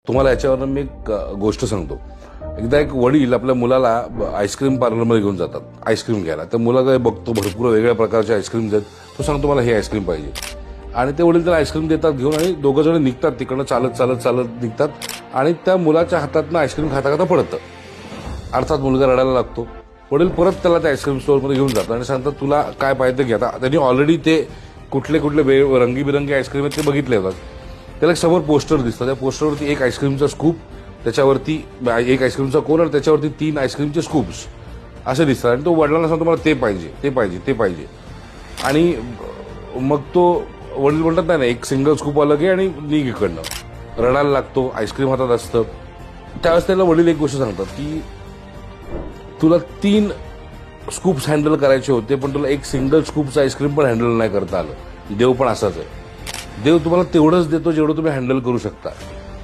तुम्हाला याच्यावरून मी एक गोष्ट सांगतो. एकदा एक वडील आपल्या मुलाला आईस्क्रीम पार्लरमध्ये घेऊन जातात आईस्क्रीम घ्यायला. त्या मुलाला बघतो भरपूर वेगळ्या प्रकारचे आईस्क्रीम देत. तो सांगतो मला हे आईस्क्रीम पाहिजे आणि ते वडील त्याला आईस्क्रीम देतात घेऊन आणि दोघं जण निघतात तिकडनं चालत चालत चालत निघतात आणि त्या मुलाच्या हातातनं आईस्क्रीम खाता खाता पडतं. अर्थात मुलगा रडायला लागतो. वडील परत त्याला त्या आईस्क्रीम स्टोअरमध्ये घेऊन जातात आणि सांगतात तुला काय पाहिजे ते घ्या. त्यांनी ऑलरेडी ते कुठले कुठले रंगीबिरंगी आईस्क्रीम आहेत ते बघितले होतात. त्याला समोर पोस्टर दिसतं. त्या पोस्टरवरती एक आईस्क्रीमचा स्कूप, त्याच्यावरती एक आईस्क्रीमचा कोन आणि त्याच्यावरती 3 आईस्क्रीमचे स्कूप्स असे दिसतात. आणि तो वडिलांना सांगतो मला ते पाहिजे ते पाहिजे ते पाहिजे. आणि मग तो वडील म्हणतात नाही एक सिंगल स्कूप आलं घे आणि निघ इकडनं. रडायला लागतो. आईस्क्रीम हातात असतं. त्यावेळेस त्याला वडील एक गोष्ट सांगतात की तुला 3 स्कूप्स हँडल करायचे होते पण तुला एक सिंगल स्कूपचं आईस्क्रीम पण हँडल नाही करता आलं. देव पण असाच आहे. देव तुम्हाला तेवढंच देतो जेवढं तुम्ही हँडल करू शकता.